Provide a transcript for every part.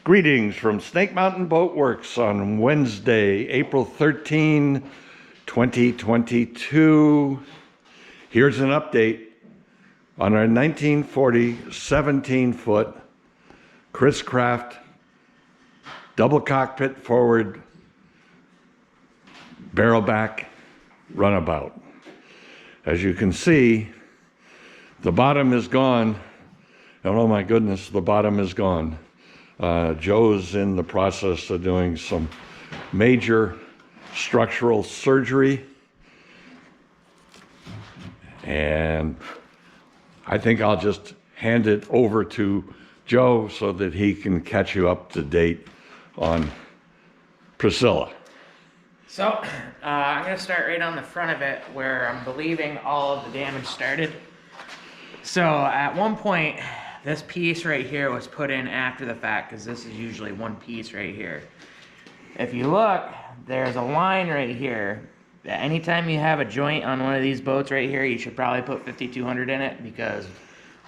Greetings from Snake Mountain Boat Works on Wednesday, April 13, 2022. Here's an update on our 1940 17-foot Chris Craft double cockpit forward barrelback runabout. As you can see, the bottom is gone. And oh my goodness, the bottom is gone. Joe's in the process of doing some major structural surgery. And I think I'll just hand it over to Joe so that he can catch you up to date on Priscilla. So, I'm going to start right on the front of it where I'm believing all of the damage started. So, at one point, this piece right here was put in after the fact, because this is usually one piece right here. If you look, there's a line right here that anytime you have a joint on one of these boats right here, you should probably put 5200 in it, because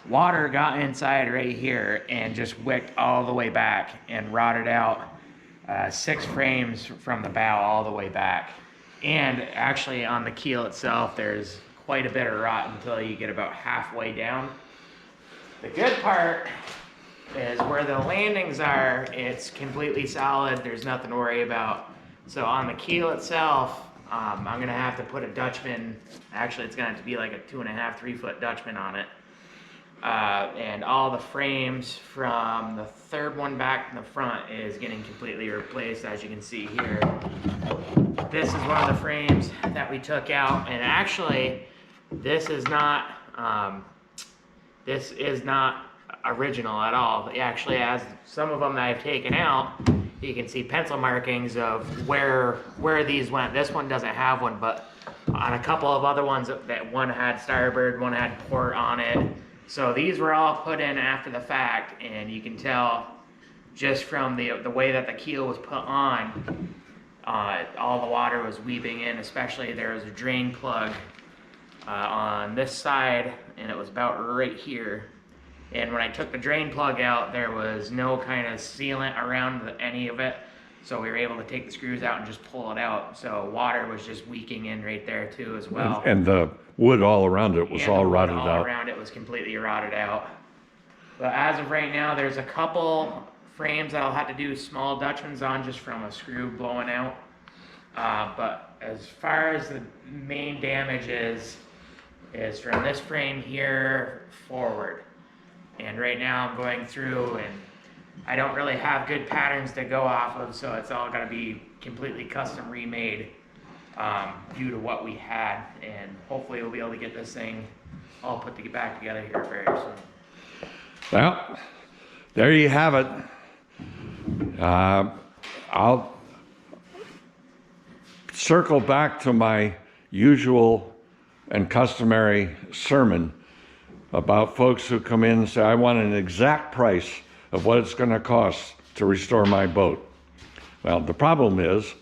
water got inside right here and just wicked all the way back and rotted out 6 frames from the bow all the way back. And actually on the keel itself, there's quite a bit of rot until you get about halfway down. The good part is where the landings are, it's completely solid. There's nothing to worry about. So on the keel itself, I'm going to have to put a Dutchman. Actually, it's going to have to be like a 2.5, 3 foot Dutchman on it. And all the frames from the third one back in the front is getting completely replaced, as you can see here. This is one of the frames that we took out, and actually, this is not original at all. It actually has some of them that I've taken out. You can see pencil markings of where these went. This one doesn't have one, but on a couple of other ones, that one had starboard, one had port on it. So these were all put in after the fact, and you can tell just from the way that the keel was put on, all the water was weeping in. Especially there was a drain plug on this side, and it was about right here. And when I took the drain plug out, there was no kind of sealant around any of it. So we were able to take the screws out and just pull it out. So water was just leaking in right there too as well. And the wood all around it was all rotted out. All around it was completely rotted out. But as of right now, there's a couple frames that I'll have to do small Dutchmans on just from a screw blowing out. But as far as the main damage is from this frame here forward. And right now I'm going through, and I don't really have good patterns to go off of, so it's all going to be completely custom remade due to what we had. And hopefully we'll be able to get this thing all put back together here very soon. Well, there you have it. I'll circle back to my usual and customary sermon about folks who come in and say, I want an exact price of what it's going to cost to restore my boat. Well, the problem is,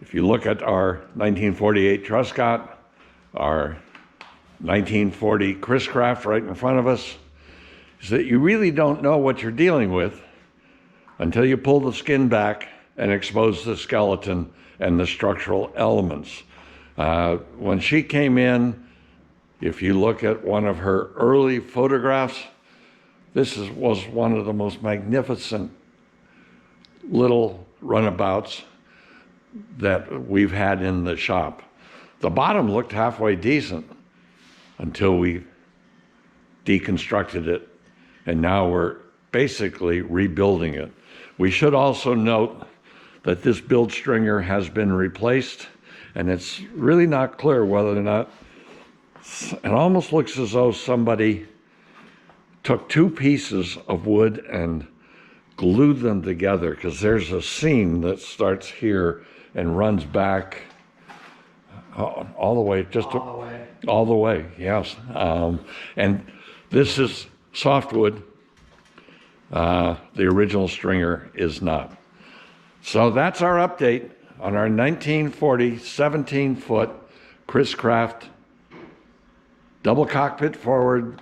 if you look at our 1948 Truscott, our 1940 Chris Craft right in front of us, is that you really don't know what you're dealing with until you pull the skin back and expose the skeleton and the structural elements. When she came in, if you look at one of her early photographs, this was one of the most magnificent little runabouts that we've had in the shop. The bottom looked halfway decent until we deconstructed it, and now we're basically rebuilding it. We should also note that this bilge stringer has been replaced, and it's really not clear whether or not, it almost looks as though somebody took 2 pieces of wood and glued them together, because there's a seam that starts here and runs back all the way, all the way, yes. And this is softwood. The original stringer is not. So that's our update on our 1940 17-foot Chris Craft double cockpit forward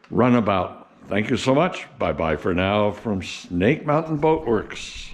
runabout Thank you so much. Bye-bye for now from Snake Mountain Boat Works.